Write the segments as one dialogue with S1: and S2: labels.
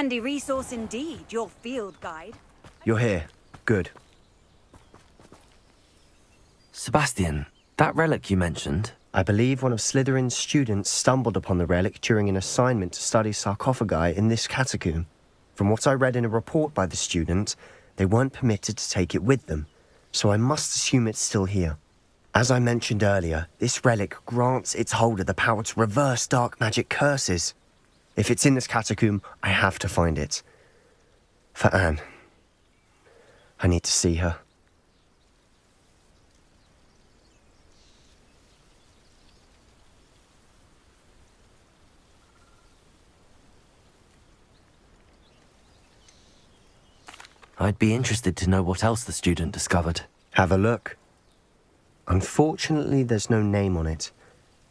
S1: Handy resource indeed, your field guide.
S2: You're here. Good.
S3: Sebastian, that relic you mentioned...
S2: I believe one of Slytherin's students stumbled upon the relic during an assignment to study sarcophagi in this catacomb. From what I read in a report by the student, they weren't permitted to take it with them, so I must assume it's still here. As I mentioned earlier, this relic grants its holder the power to reverse dark magic curses. If it's in this catacomb, I have to find it. For Anne. I need to see her.
S3: I'd be interested to know what else the student discovered.
S2: Have a look. Unfortunately, there's no name on it,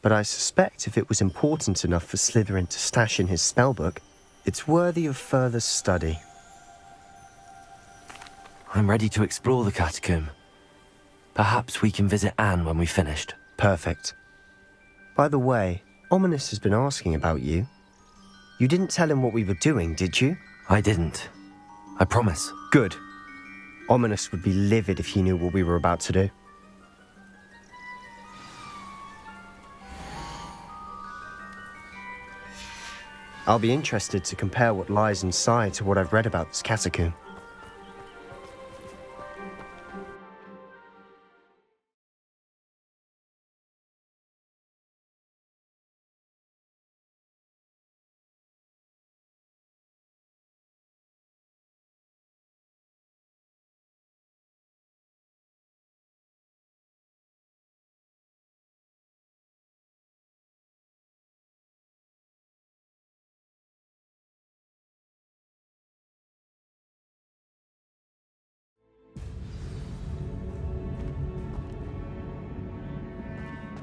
S2: but I suspect if it was important enough for Slytherin to stash in his spellbook, it's worthy of further study.
S3: I'm ready to explore the catacomb. Perhaps we can visit Anne when we've finished.
S2: Perfect. By the way, Ominous has been asking about you. You didn't tell him what we were doing, did you?
S3: I didn't. I promise.
S2: Good. Ominous would be livid if he knew what we were about to do. I'll be interested to compare what lies inside to what I've read about this catacomb.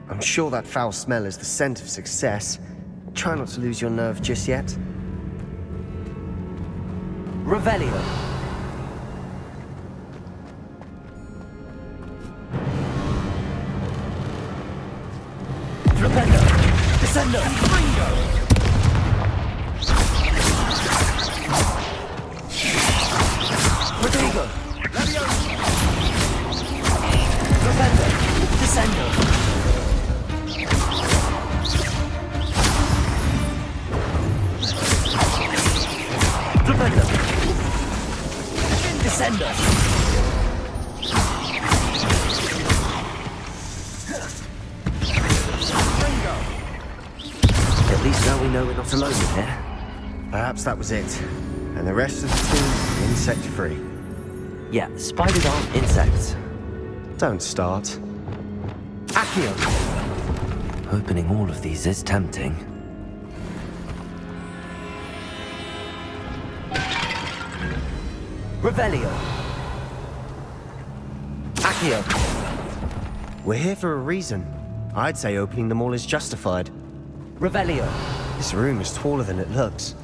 S2: I'm sure that foul smell is the scent of success. Try not to lose your nerve just yet.
S3: Revelio. Flipendo. Descendo. Ringo. Rodrigo. Leviosa. Flipendo. Descendo. Descendo. At least now we know we're not alone in here.
S2: Perhaps that was it. And the rest of the team insect-free.
S3: Yeah, spiders aren't insects.
S2: Don't start.
S3: Accio! Opening all of these is tempting. Revelio. Accio.
S2: We're here for a reason. I'd say opening them all is justified.
S3: Revelio.
S2: This room is taller than it looks.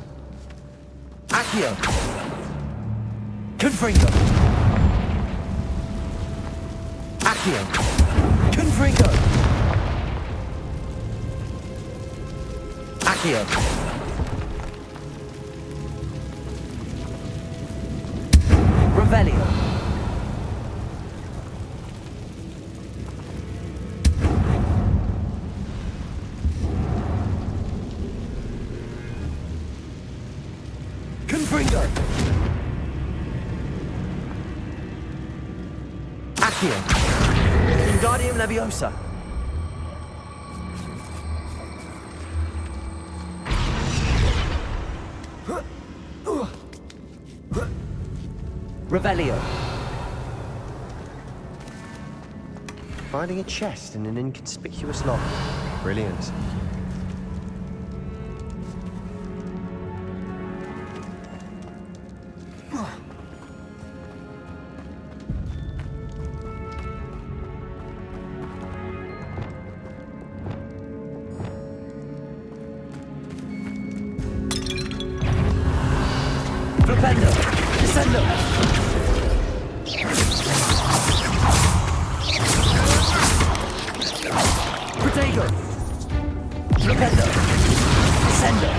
S3: Accio. Confringo. Accio. Confringo. Accio. Revelio. Confringo. Accio. Wingardium Leviosa. Revelio.
S2: Finding a chest in an inconspicuous lock. Brilliant.
S3: Flipendo. Descendo. Protego. Flipendo. Descendo.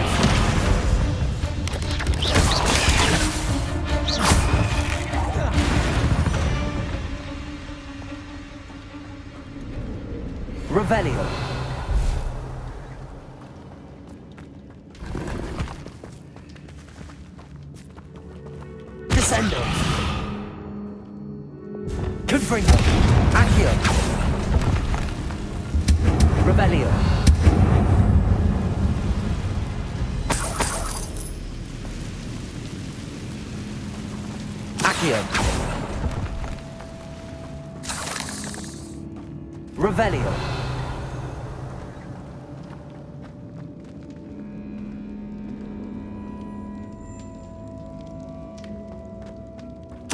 S3: Revelio. Descendo. Confringo. Accio. Revelio. Accio. Revelio.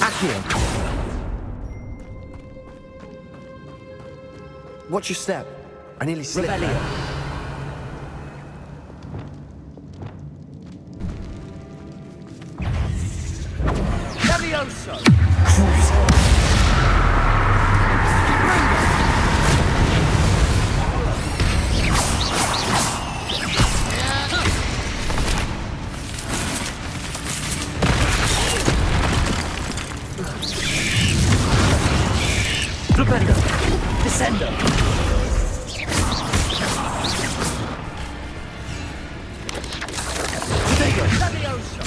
S3: Accio.
S2: Watch your step. I nearly slipped
S3: Revelio.
S2: there.
S3: Levioso. Flipendo. Descendo. Flipendo. Levioso.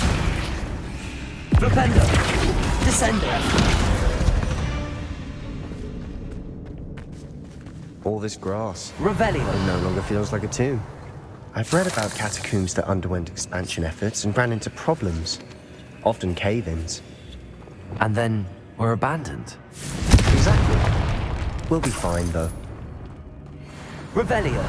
S3: Flipendo. Descendo.
S2: All this grass.
S3: Revelio.
S2: It no longer feels like a tomb. I've read about catacombs that underwent expansion efforts and ran into problems, often cave-ins.
S3: And then were abandoned.
S2: Exactly. We'll be fine, though.
S3: Revelio.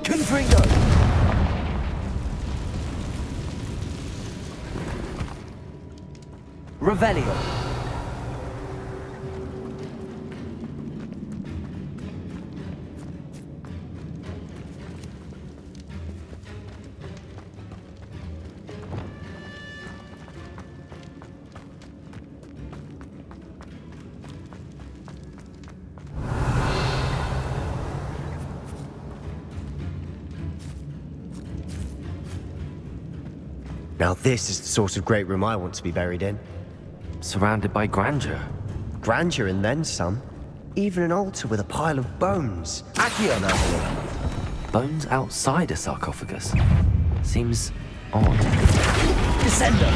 S3: Confringo. Revelio.
S2: Now this is the sort of great room I want to be buried in.
S3: Surrounded by grandeur.
S2: Grandeur and then some. Even an altar with a pile of bones.
S3: Accio. Bones outside a sarcophagus. Seems odd. Descendo.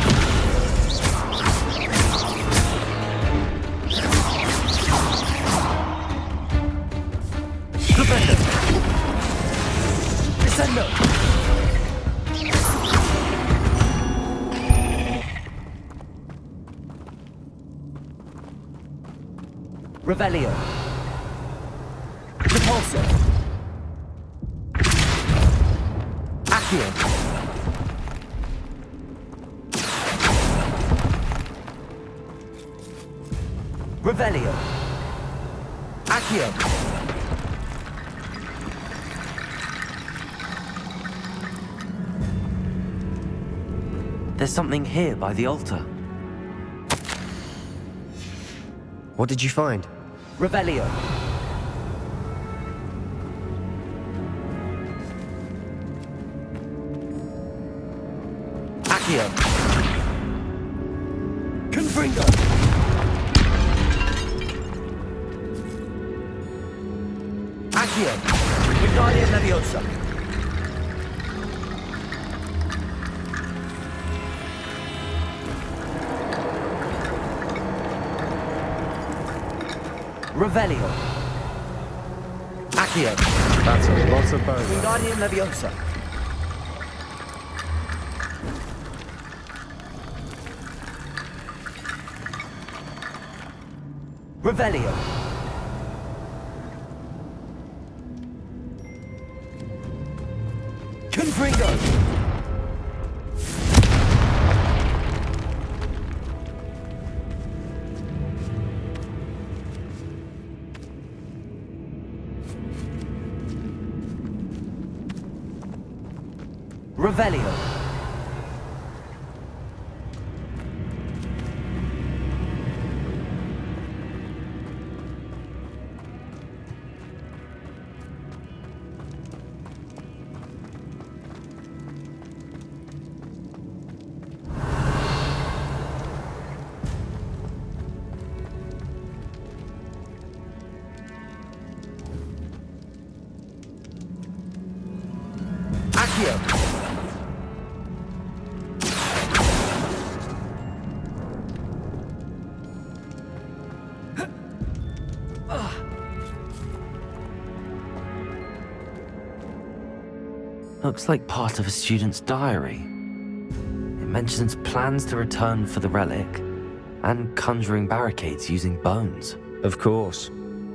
S3: Flipendo. Descendo. Revelio. Repulso. Accio. Revelio. Accio. There's something here by the altar.
S2: What did you find?
S3: Revelio. Accio. Confringo. Accio. Wingardium Leviosa. Revelio. Accio.
S2: That's a lot of bones.
S3: Wingardium Leviosa. Revelio. Confringo. Revelio.
S2: Accio!
S3: Looks like part of a student's diary. It mentions plans to return for the relic and conjuring barricades using bones.
S2: Of course.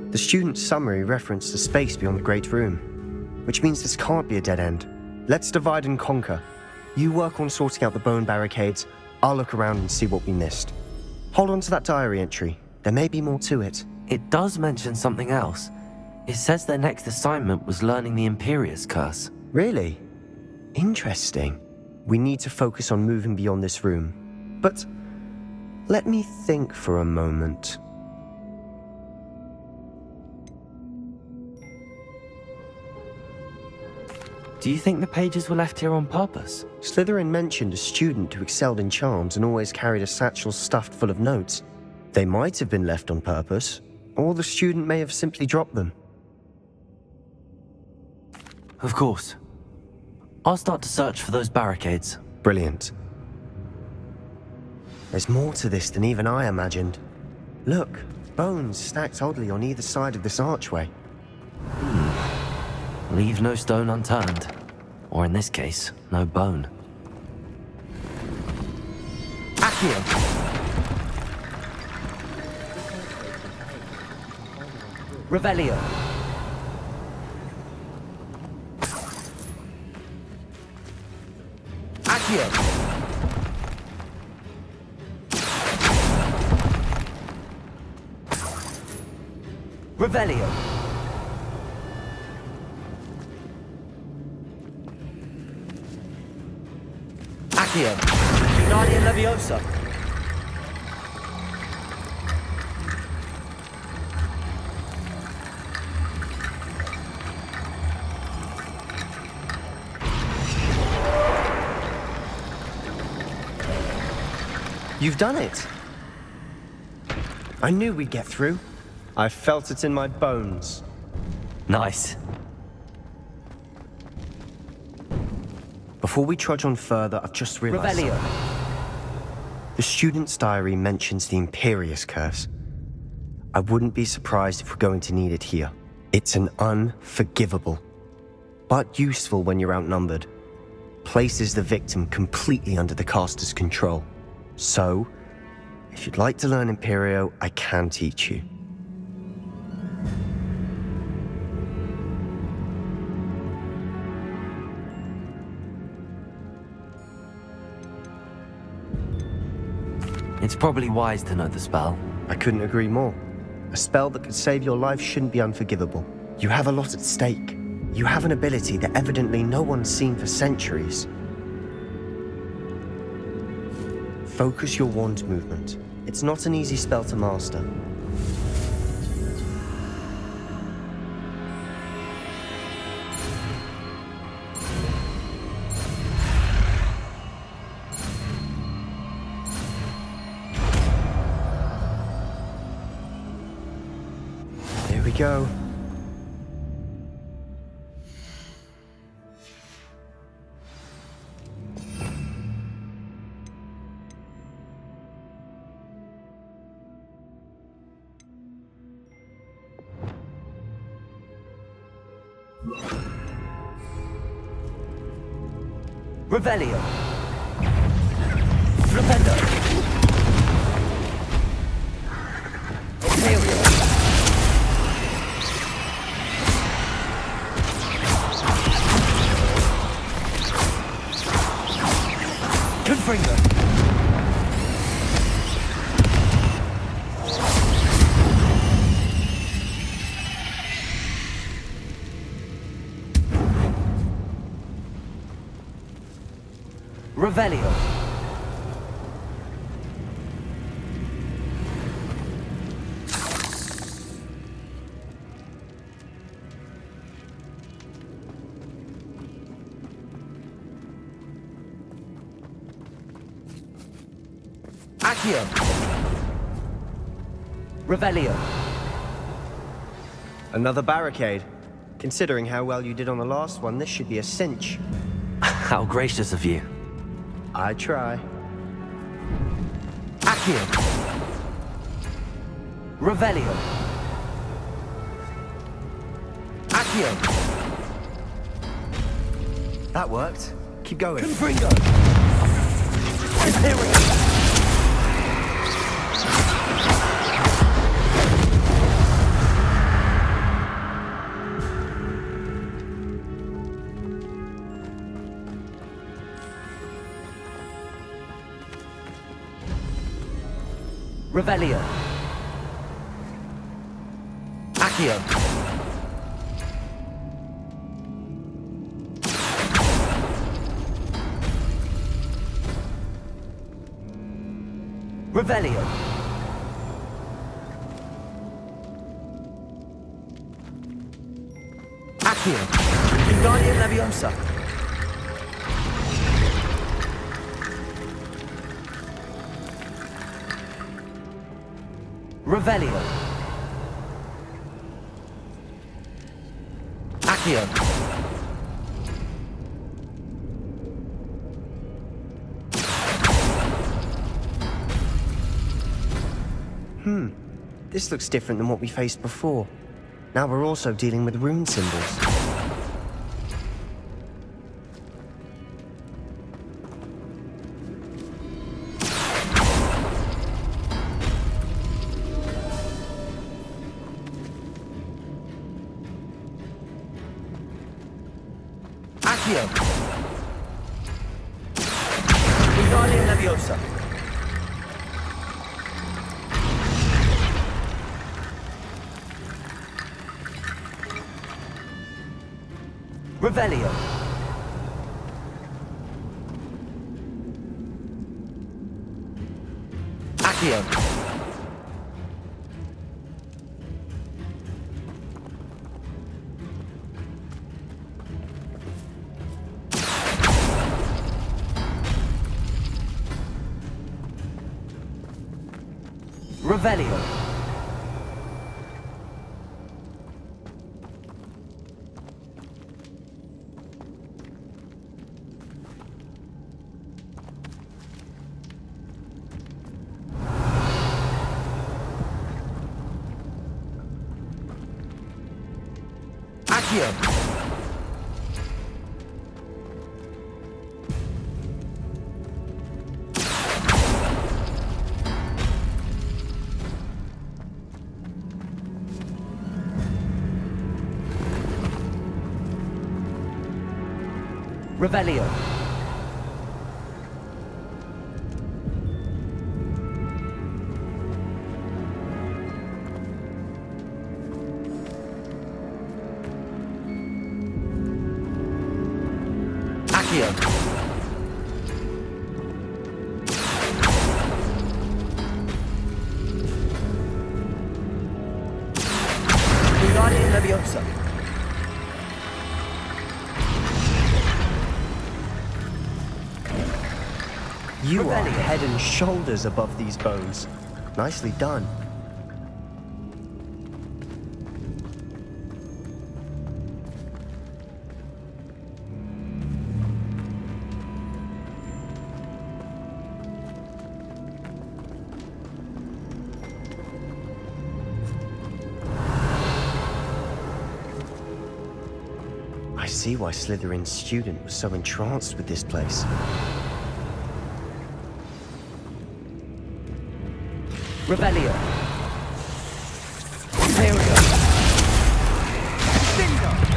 S2: The student's summary referenced the space beyond the Great Room, which means this can't be a dead end. Let's divide and conquer. You work on sorting out the bone barricades, I'll look around and see what we missed. Hold on to that diary entry. There may be more to it.
S3: It does mention something else. It says their next assignment was learning the Imperius Curse.
S2: Really? Interesting. We need to focus on moving beyond this room. But let me think for a moment.
S3: Do you think the pages were left here on purpose?
S2: Slytherin mentioned a student who excelled in charms and always carried a satchel stuffed full of notes. They might have been left on purpose, or the student may have simply dropped them.
S3: Of course. I'll start to search for those barricades.
S2: Brilliant. There's more to this than even I imagined. Look, bones stacked oddly on either side of this archway.
S3: Leave no stone unturned. Or in this case, no bone.
S2: Accio!
S3: Revelio!
S2: Accio!
S3: Revelio!
S2: Accio!
S3: Guardian Leviosa!
S2: You've done it! I knew we'd get through. I felt it in my bones.
S3: Nice.
S2: Before we trudge on further, I've just realized...
S3: Revelio!
S2: The student's diary mentions the Imperius Curse. I wouldn't be surprised if we're going to need it here. It's an unforgivable, but useful when you're outnumbered. Places the victim completely under the caster's control. So, if you'd like to learn Imperio, I can teach you.
S3: It's probably wise to know the spell.
S2: I couldn't agree more. A spell that could save your life shouldn't be unforgivable. You have a lot at stake. You have an ability that evidently no one's seen for centuries. Focus your wand movement. It's not an easy spell to master. Here we go.
S3: Revelio! Flipendo! Imperial! Confringo! Revelio! Accio! Revelio!
S2: Another barricade. Considering how well you did on the last one, this should be a cinch.
S3: How gracious of you.
S2: I try.
S3: Accio. Revelio. Accio.
S2: That worked. Keep going.
S3: Confringo. Imperium. Revelio. Accio. Revelio. Accio. Wingardium Leviosa. Revelio. Accio.
S2: This looks different than what we faced before. Now we're also dealing with rune symbols.
S3: Accio. Wingardium Leviosa. Revelio. Accio. Revelio. Accio. Revelio. Accio. Wingardium Leviosa.
S2: You are
S3: Revelio.
S2: head and shoulders above these bones. Nicely done. I see why Slytherin's student was so entranced with this place.
S3: Revelio. Imperium. Bingo.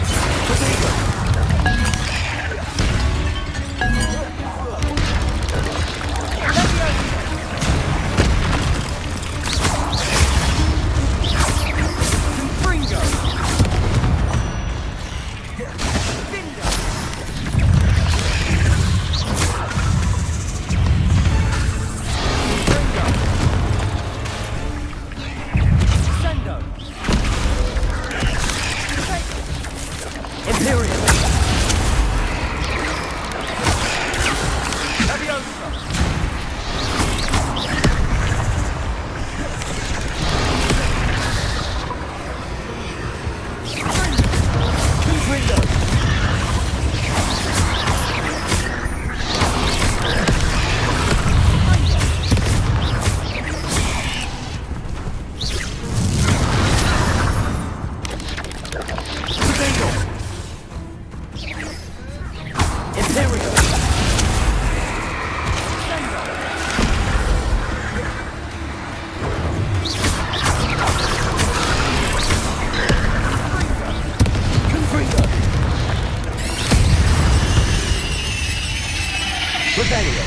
S2: Revelio.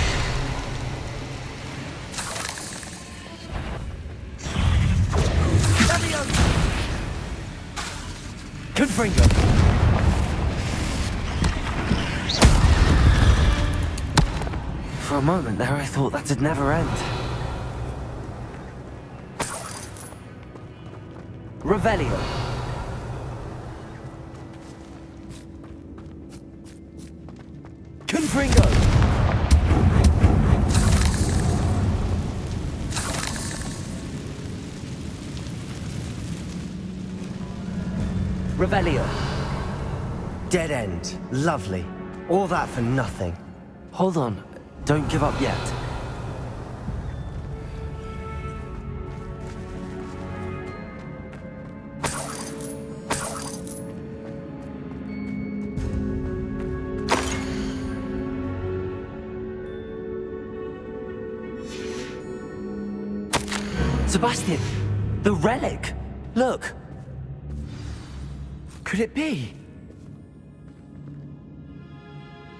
S4: Confringo.
S3: For a moment there, I thought that'd never end. Revelio.
S4: Confringo.
S3: Revelio.
S2: Dead end. Lovely. All that for nothing.
S3: Hold on. Don't give up yet. Sebastian! The relic! Look! Could it be?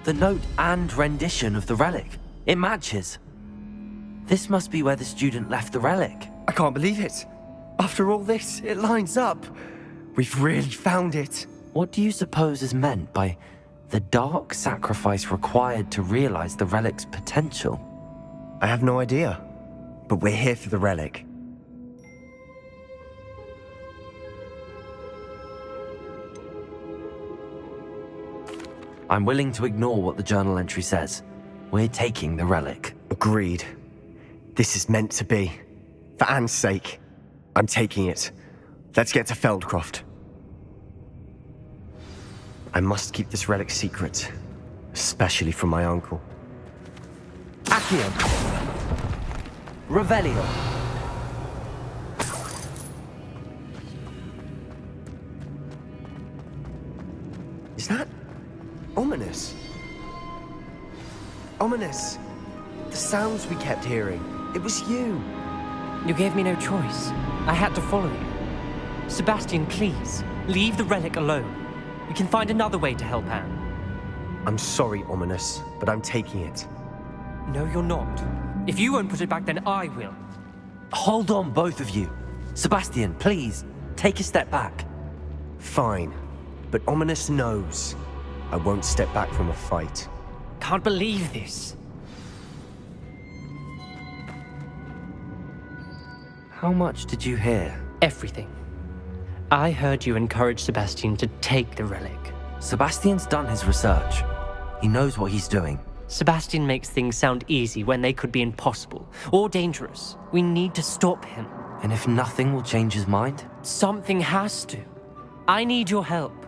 S3: The note and rendition of the relic. It matches. This must be where the student left the relic.
S2: I can't believe it. After all this, it lines up. We've really found it.
S3: What do you suppose is meant by the dark sacrifice required to realize the relic's potential?
S2: I have no idea. But we're here for the relic.
S3: I'm willing to ignore what the journal entry says. We're taking the relic.
S2: Agreed. This is meant to be. For Anne's sake, I'm taking it. Let's get to Feldcroft. I must keep this relic secret, especially from my uncle.
S3: Accio! Revelio!
S2: Is that ominous? Ominous. The sounds we kept hearing. It was you.
S4: You gave me no choice. I had to follow you. Sebastian, please, leave the relic alone. We can find another way to help Anne.
S2: I'm sorry, Ominous, but I'm taking it.
S4: No, you're not. If you won't put it back, then I will.
S3: Hold on, both of you. Sebastian, please, take a step back.
S2: Fine, but Ominous knows I won't step back from a fight.
S4: Can't believe this.
S3: How much did you hear?
S4: Everything. I heard you encourage Sebastian to take the relic.
S3: Sebastian's done his research. He knows what he's doing.
S4: Sebastian makes things sound easy when they could be impossible or dangerous. We need to stop him.
S3: And if nothing will change his mind?
S4: Something has to. I need your help.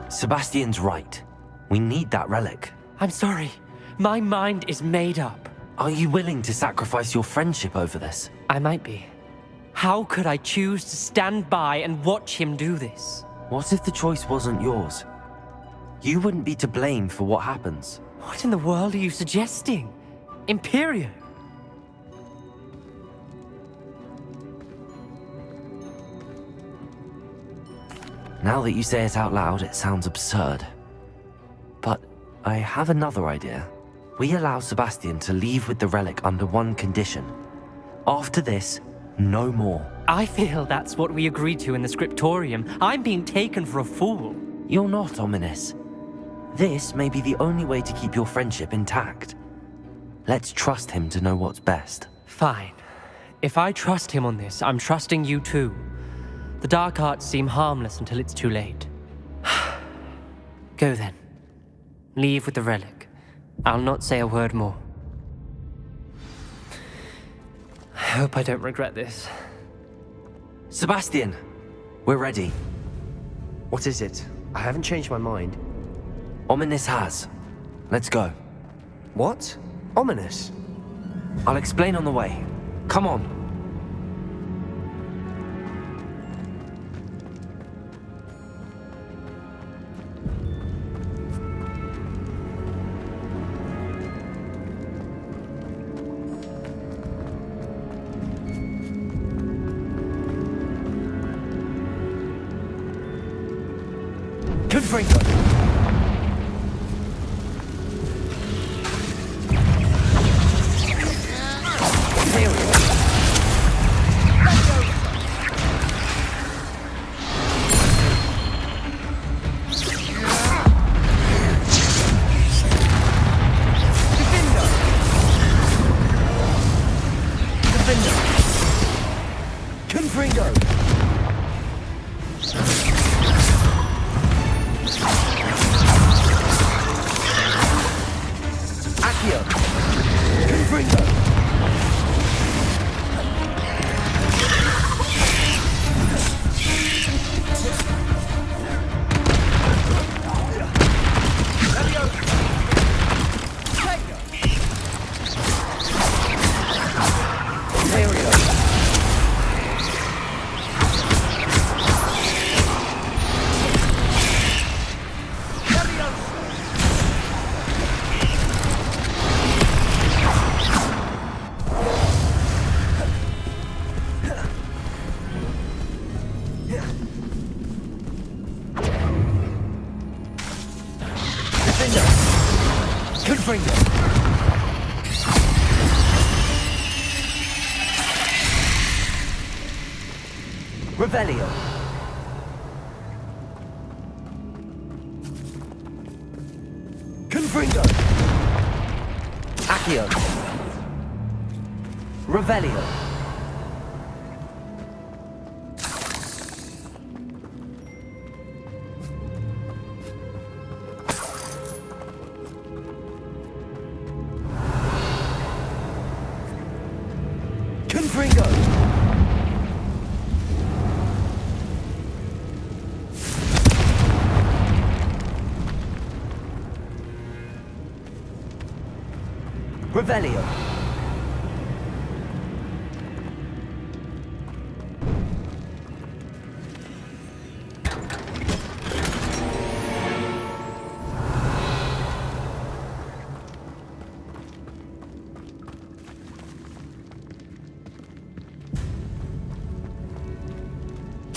S3: Sebastian's right. We need that relic.
S4: I'm sorry. My mind is made up.
S3: Are you willing to sacrifice your friendship over this?
S4: I might be. How could I choose to stand by and watch him do this?
S3: What if the choice wasn't yours? You wouldn't be to blame for what happens.
S4: What in the world are you suggesting? Imperio?
S3: Now that you say it out loud, it sounds absurd. But I have another idea. We allow Sebastian to leave with the relic under one condition. After this, no more.
S4: I feel that's what we agreed to in the scriptorium. I'm being taken for a fool.
S3: You're not, Ominous. This may be the only way to keep your friendship intact. Let's trust him to know what's best.
S4: Fine. If I trust him on this, I'm trusting you too. The dark arts seem harmless until it's too late. Go then. Leave with the relic. I'll not say a word more. I hope I don't regret this.
S3: Sebastian, we're ready.
S2: What is it? I haven't changed my mind.
S3: Ominous has. Let's go.
S2: What? Ominous?
S3: I'll explain on the way. Come on.
S5: Confringo. Revelio. Confringo. Accio. Revelio. Confringo. Revelio.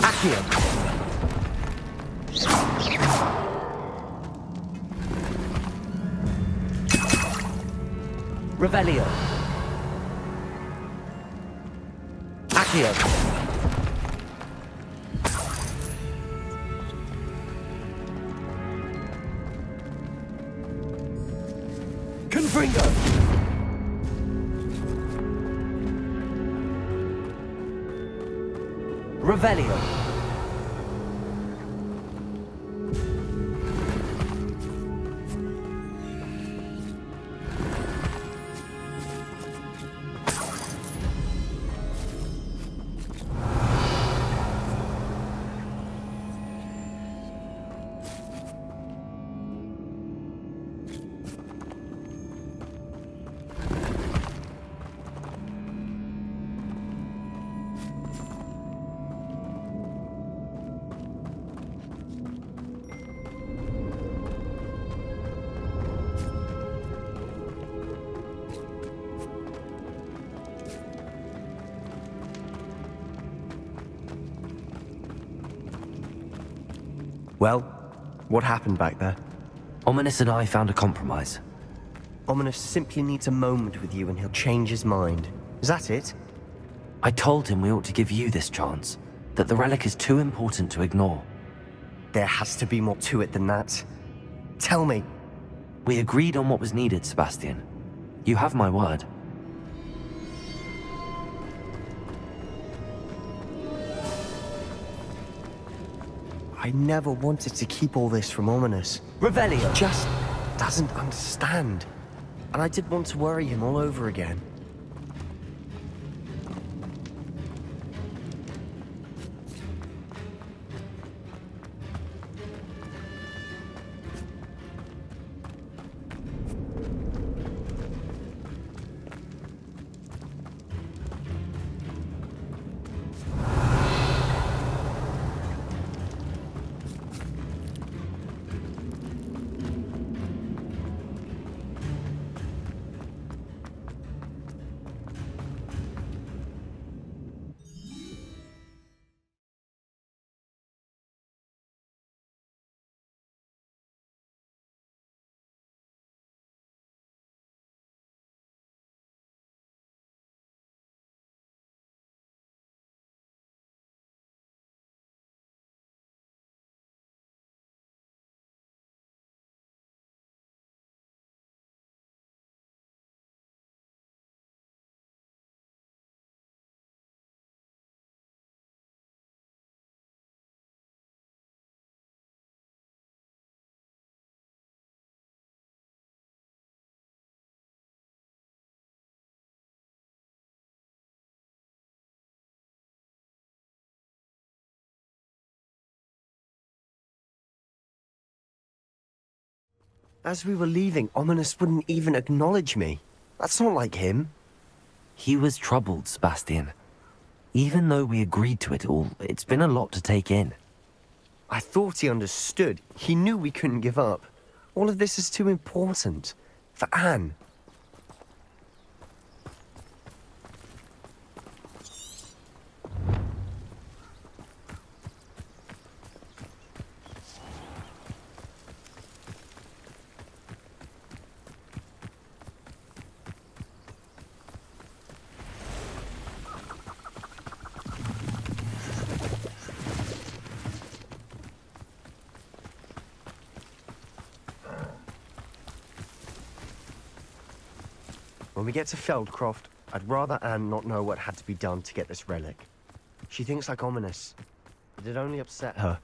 S5: Accio. Revelio. Accio. Confringo. Revelio.
S2: Well, what happened back there?
S3: Ominous and I found a compromise.
S2: Ominous simply needs a moment with you and he'll change his mind. Is that it?
S3: I told him we ought to give you this chance, that the relic is too important to ignore.
S2: There has to be more to it than that. Tell me.
S3: We agreed on what was needed, Sebastian. You have my word.
S2: I never wanted to keep all this from Ominous.
S5: Revelio.
S2: He just doesn't understand. And I did want to worry him all over again. As we were leaving, Ominous wouldn't even acknowledge me. That's not like him.
S3: He was troubled, Sebastian. Even though we agreed to it all, it's been a lot to take in.
S2: I thought he understood. He knew we couldn't give up. All of this is too important. For Anne. When we get to Feldcroft, I'd rather Anne not know what had to be done to get this relic. She thinks like Ominous, but it only upset her.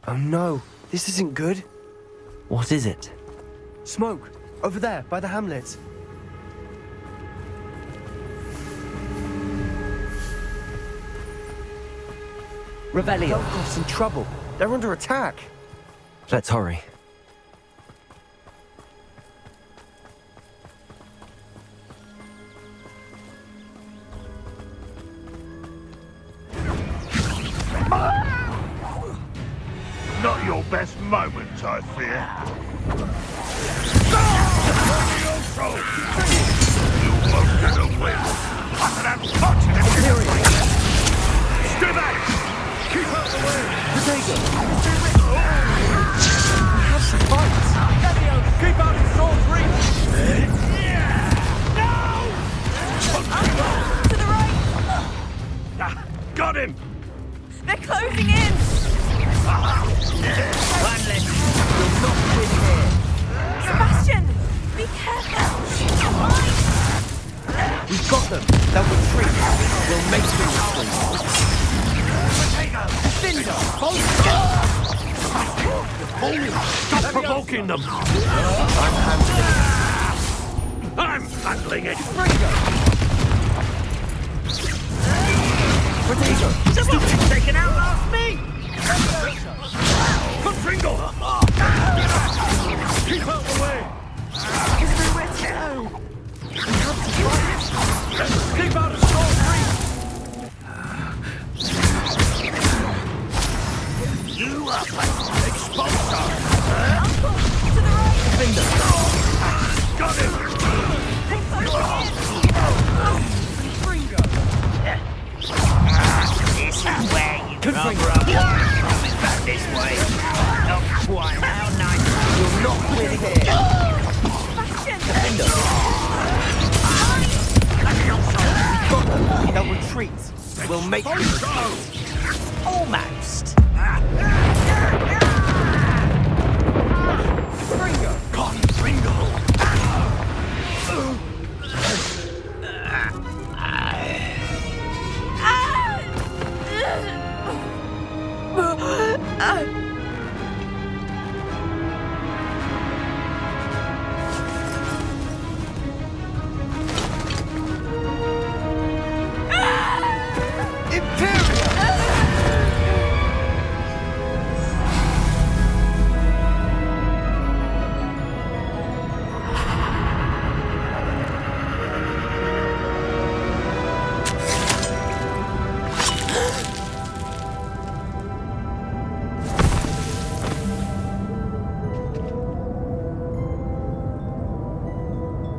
S2: Oh no, this isn't good.
S3: What is it?
S2: Smoke! Over there, by the hamlet.
S5: Revelio.
S2: Feldcroft's in trouble. They're under attack.
S3: Let's hurry.
S6: Not your best moment, I fear. You won't get away. I can unfortunate it. Stay back! Keep out the way!
S5: Potato.
S2: Have some fights.
S5: Keep out of sword's reach.
S1: To the right!
S6: Got him!
S1: They're closing in! Sebastian! Be careful!
S5: We've got them. They'll retreat. We'll make them retreat.
S6: Stop provoking them! I'm handling it! Someone's taken out last me! Confringo! Keep out the way! Keep out of sword reach! You are expulsor!
S1: Uncle! To the right!
S5: Finger.
S6: Got him!
S1: They're closing in!
S7: This is where you
S5: Confringo.
S7: coming back this way. Not quite. How nice.
S5: You'll not win here.
S1: Sebastian!
S5: Got them. They'll retreat. We'll make them retreat.
S7: Almost.
S6: Confringo!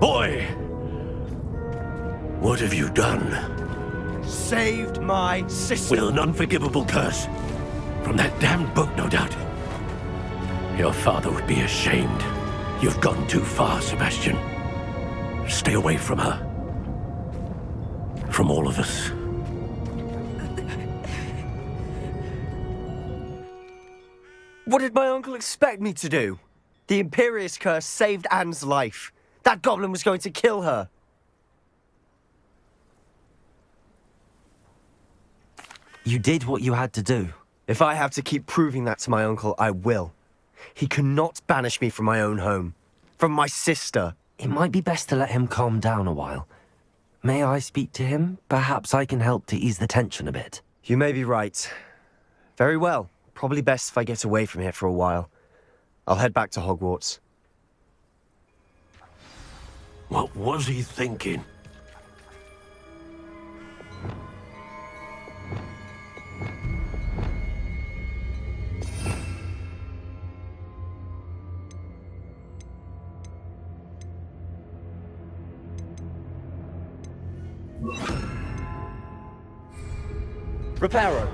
S6: Boy! What have you done?
S2: Saved my sister.
S6: With an unforgivable curse. From that damned book, no doubt. Your father would be ashamed. You've gone too far, Sebastian. Stay away from her. From all of us.
S2: What did my uncle expect me to do? The Imperious curse saved Anne's life. That goblin was going to kill her.
S3: You did what you had to do.
S2: If I have to keep proving that to my uncle, I will. He cannot banish me from my own home. From my sister.
S3: It might be best to let him calm down a while. May I speak to him? Perhaps I can help to ease the tension a bit.
S2: You may be right. Very well. Probably best if I get away from here for a while. I'll head back to Hogwarts.
S6: What was he thinking?
S5: Reparo.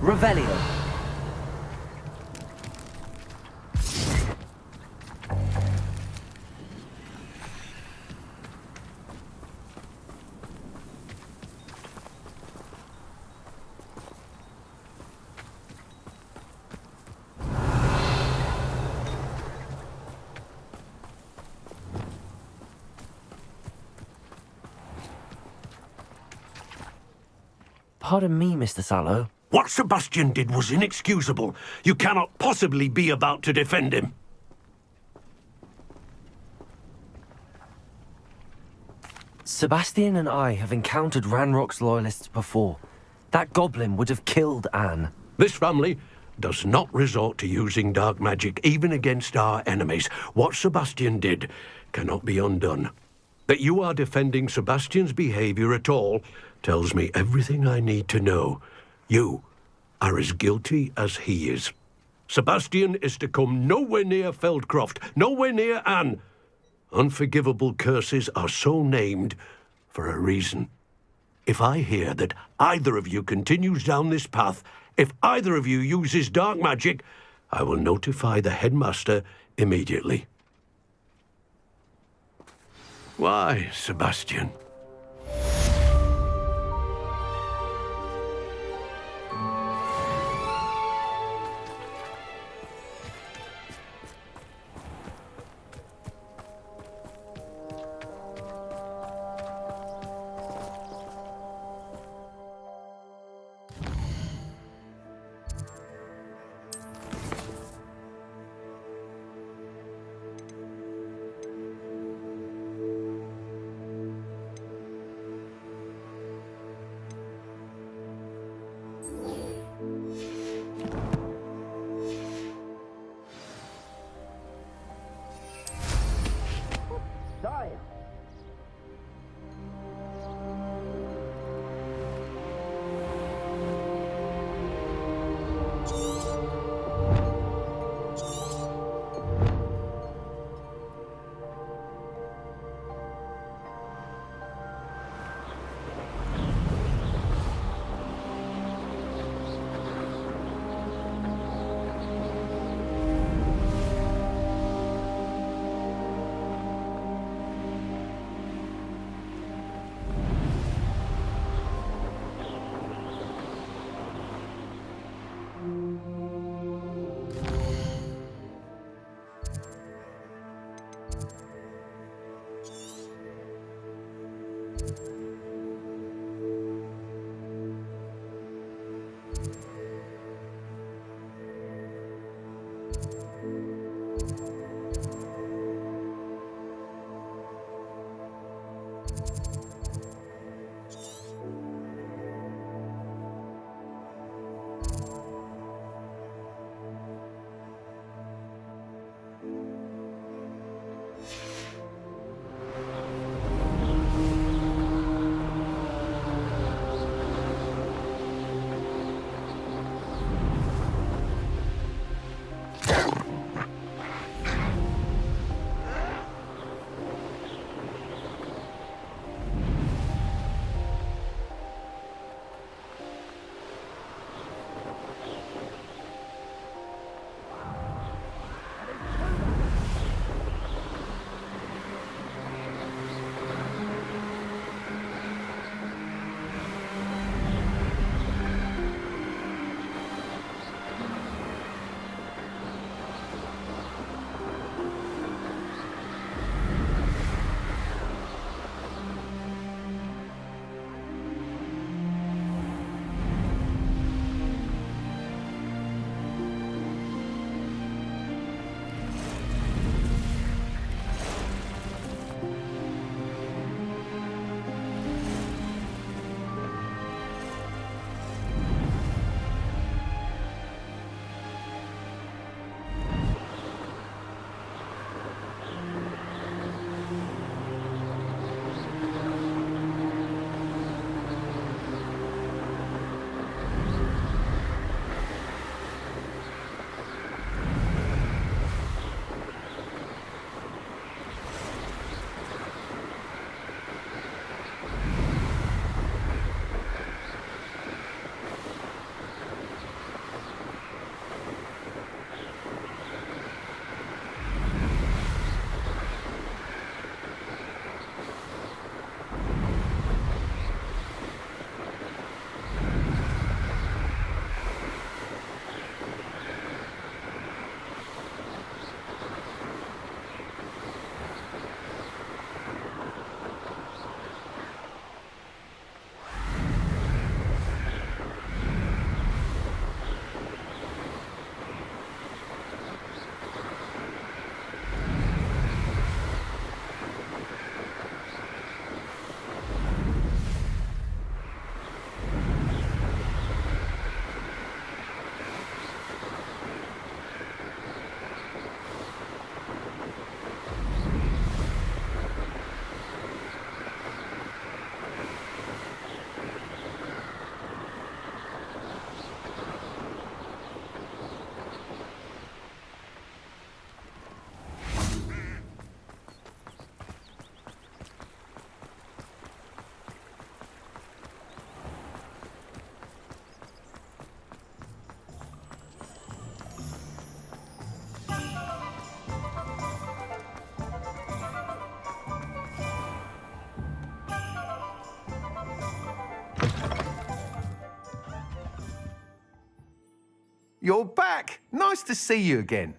S3: Revelio. Pardon me, Mr. Sallow.
S6: What Sebastian did was inexcusable. You cannot possibly be about to defend him.
S3: Sebastian and I have encountered Ranrock's loyalists before. That goblin would have killed Anne.
S6: This family does not resort to using dark magic even against our enemies. What Sebastian did cannot be undone. That you are defending Sebastian's behavior at all tells me everything I need to know. You are as guilty as he is. Sebastian is to come nowhere near Feldcroft, nowhere near Anne. Unforgivable curses are so named for a reason. If I hear that either of you continues down this path, if either of you uses dark magic, I will notify the headmaster immediately. Why, Sebastian?
S8: you're back. Nice to see you again.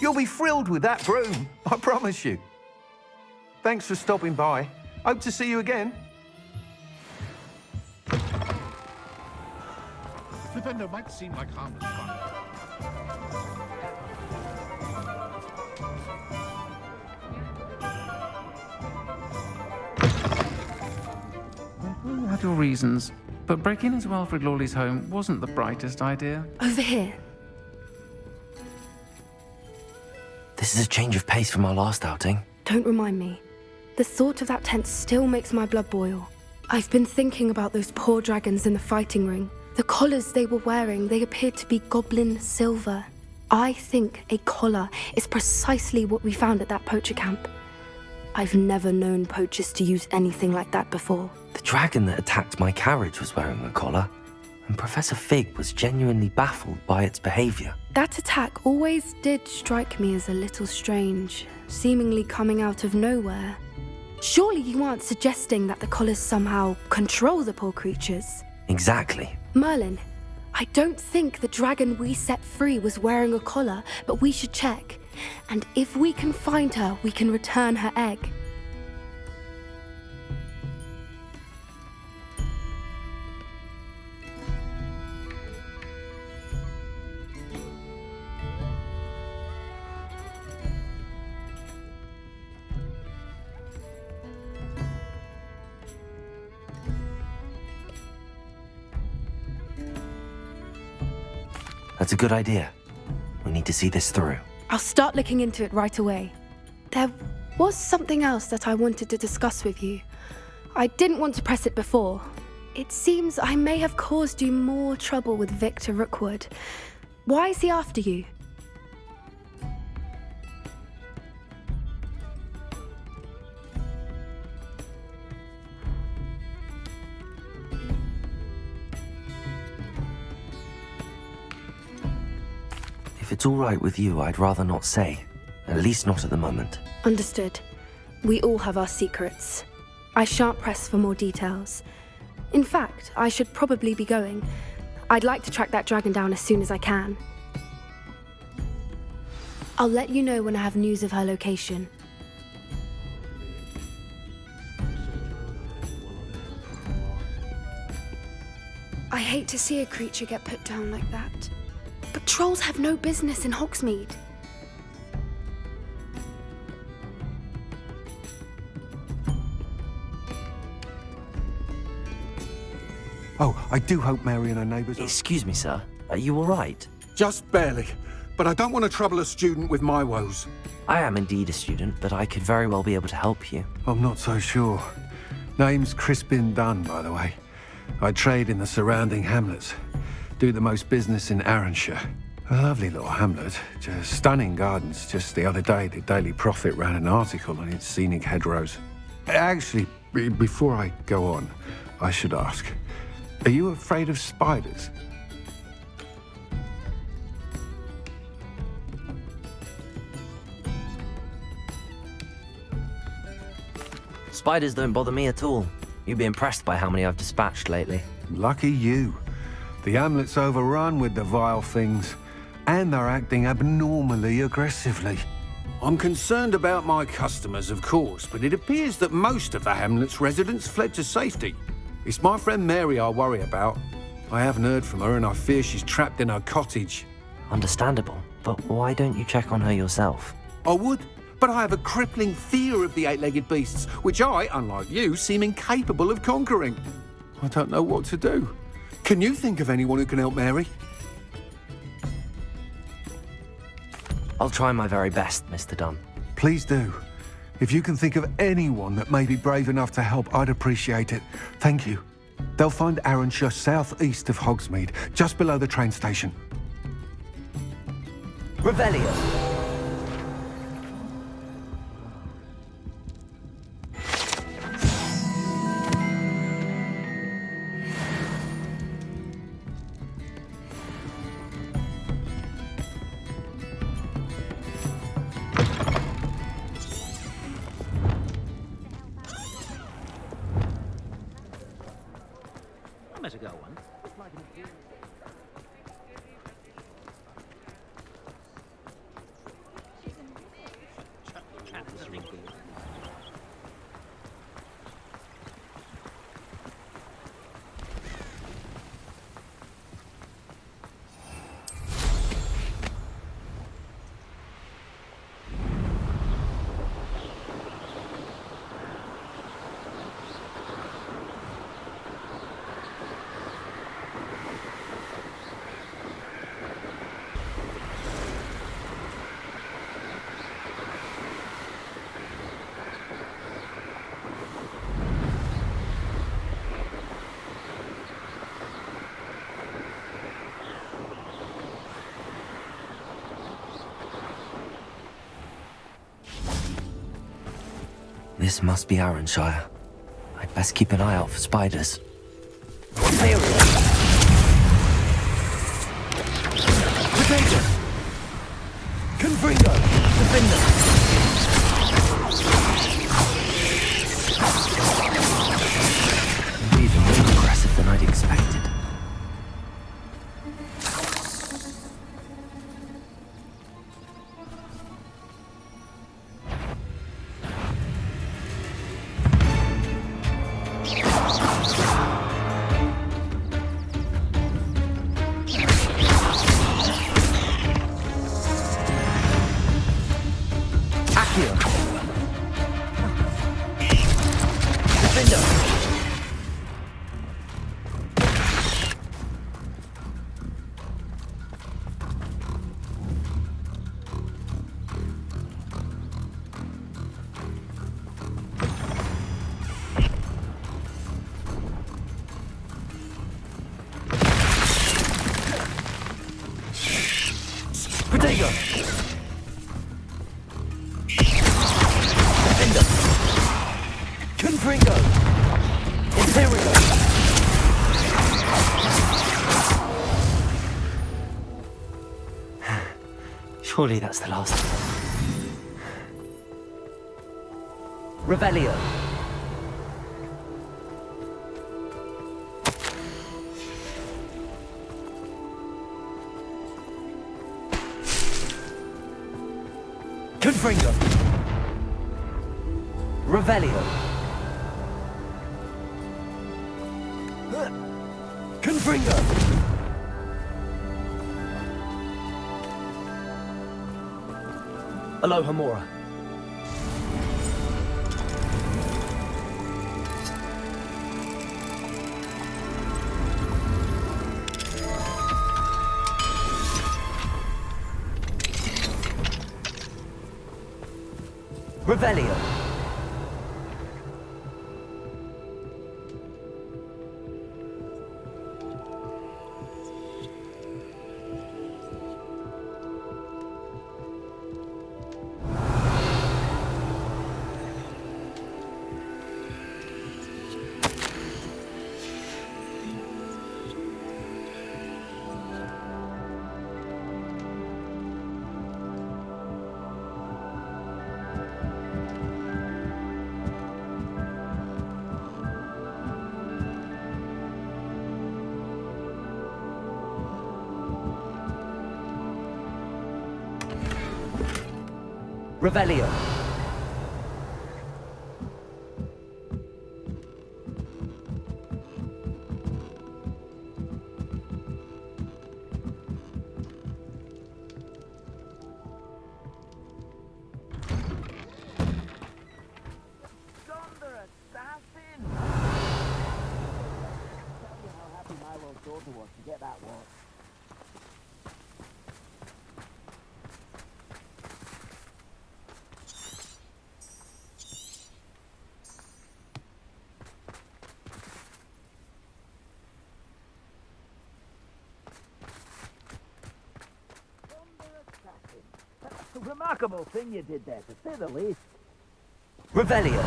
S8: You'll be thrilled with that broom, I promise you. Thanks for stopping by. Hope to see you again.
S9: Defender might seem like harmless fun.
S10: You had your reasons, but breaking into Alfred Lawley's home wasn't the brightest idea.
S11: Over here.
S3: This is a change of pace from our last outing.
S11: Don't remind me. The thought of that tent still makes my blood boil. I've been thinking about those poor dragons in the fighting ring. The collars they were wearing, they appeared to be goblin silver. I think a collar is precisely what we found at that poacher camp. I've never known poachers to use anything like that before.
S3: The dragon that attacked my carriage was wearing a collar, and Professor Fig was genuinely baffled by its behavior.
S11: That attack always did strike me as a little strange, seemingly coming out of nowhere. Surely you aren't suggesting that the collars somehow control the poor creatures?
S3: Exactly.
S11: Merlin, I don't think the dragon we set free was wearing a collar, but we should check. And if we can find her, we can return her egg.
S3: That's a good idea. We need to see this through.
S11: I'll start looking into it right away. There was something else that I wanted to discuss with you. I didn't want to press it before. It seems I may have caused you more trouble with Victor Rookwood. Why is he after you?
S3: If it's all right with you, I'd rather not say. At least not at the moment.
S11: Understood. We all have our secrets. I shan't press for more details. In fact, I should probably be going. I'd like to track that dragon down as soon as I can. I'll let you know when I have news of her location. I hate to see a creature get put down like that. But trolls have no business in Hogsmeade.
S8: Oh, I do hope Mary and her neighbours are...
S3: Excuse me, sir. Are you all right?
S8: Just barely. But I don't want to trouble a student with my woes.
S3: I am indeed a student, but I could very well be able to help you.
S8: I'm not so sure. Name's Crispin Dunn, by the way. I trade in the surrounding hamlets. Do the most business in Arranshire. A lovely little hamlet. Just stunning gardens. Just the other day, the Daily Prophet ran an article on its scenic hedgerows. Actually, before I go on, I should ask, are you afraid of spiders?
S3: Spiders don't bother me at all. You'd be impressed by how many I've dispatched lately.
S8: Lucky you. The hamlet's overrun with the vile things, and they're acting abnormally aggressively. I'm concerned about my customers, of course, but it appears that most of the hamlet's residents fled to safety. It's my friend Mary I worry about. I haven't heard from her, and I fear she's trapped in her cottage.
S3: Understandable, but why don't you check on her yourself?
S8: I would, but I have a crippling fear of the eight-legged beasts, which I, unlike you, seem incapable of conquering. I don't know what to do. Can you think of anyone who can help Mary?
S3: I'll try my very best, Mr. Dunn.
S8: Please do. If you can think of anyone that may be brave enough to help, I'd appreciate it. Thank you. They'll find Arrowshire southeast of Hogsmeade, just below the train station.
S3: Revelio.
S7: Better go one.
S3: This must be Arrowshire. I'd best keep an eye out for spiders.
S5: Confringo! Defender!
S3: Even more aggressive than I'd expected.
S5: Protego! Defender! Confringo! Imperio!
S3: Surely that's the last.
S5: Revelio! Confringo! Revelio! Confringo! Alohomora! Revelio! Revelio!
S7: remarkable thing you did there, to say the least.
S3: Revelio.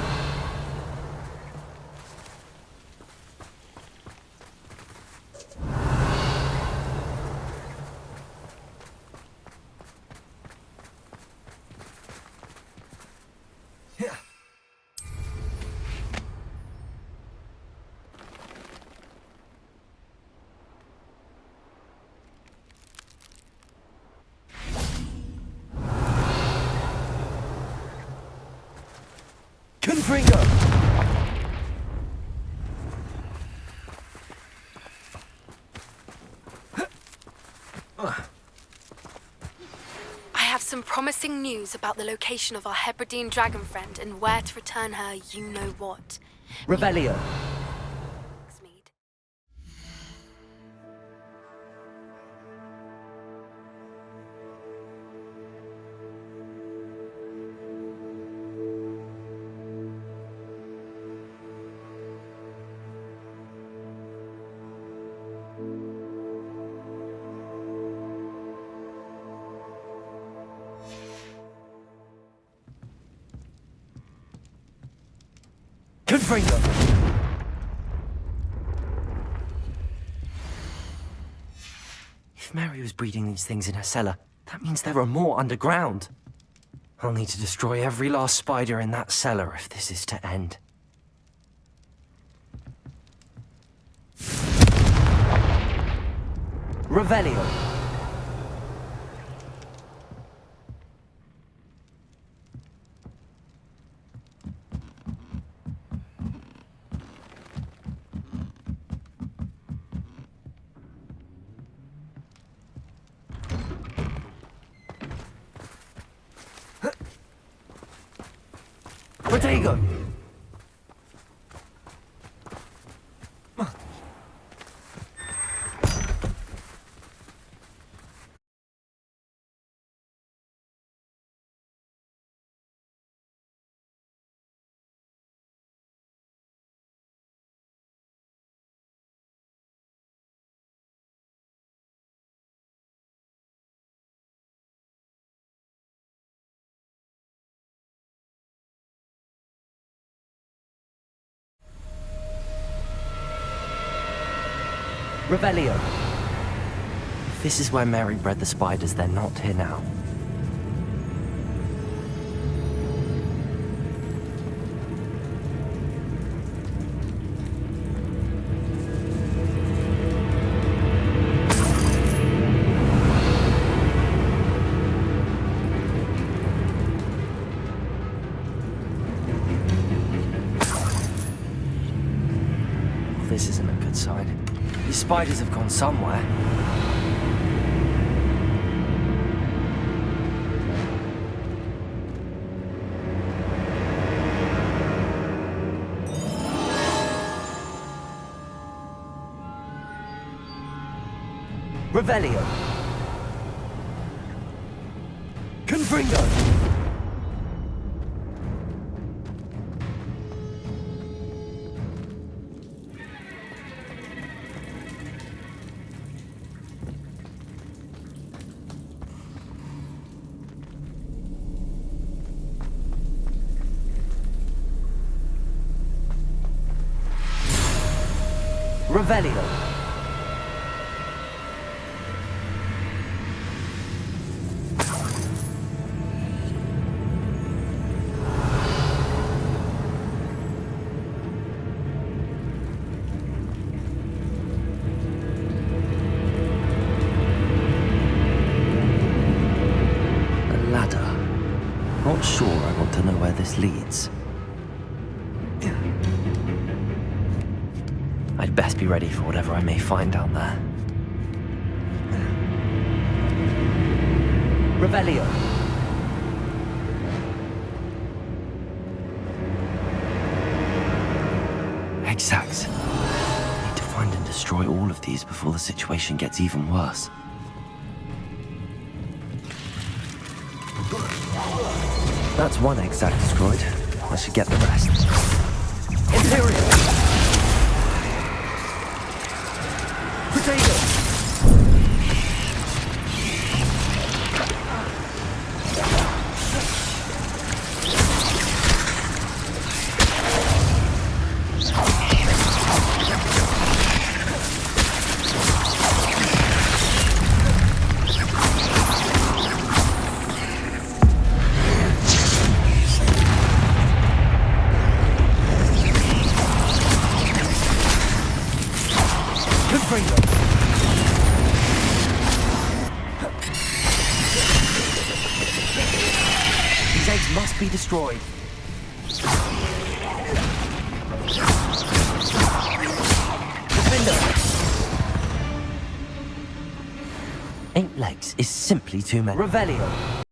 S3: Confringo!
S11: I have some promising news about the location of our Hebridean dragon friend and where to return her you-know-what.
S3: Revelio.
S11: Mead.
S3: Confringo. If Mary was breeding these things in her cellar, that means there are more underground. I'll need to destroy every last spider in that cellar if this is to end. Revelio. Protego! Revelio. If this is where Mary bred the spiders, they're not here now. This isn't a good sign. These spiders have gone somewhere. Revelio. Confringo. Revelio. A ladder. Not sure I want to know where this leads. I'd best be ready for whatever I may find down there. Revelio. Exact. Need to find and destroy all of these before the situation gets even worse. That's one exact destroyed. I should get the rest. Imperial! legs must be destroyed. 8 legs is simply too many. Revelio.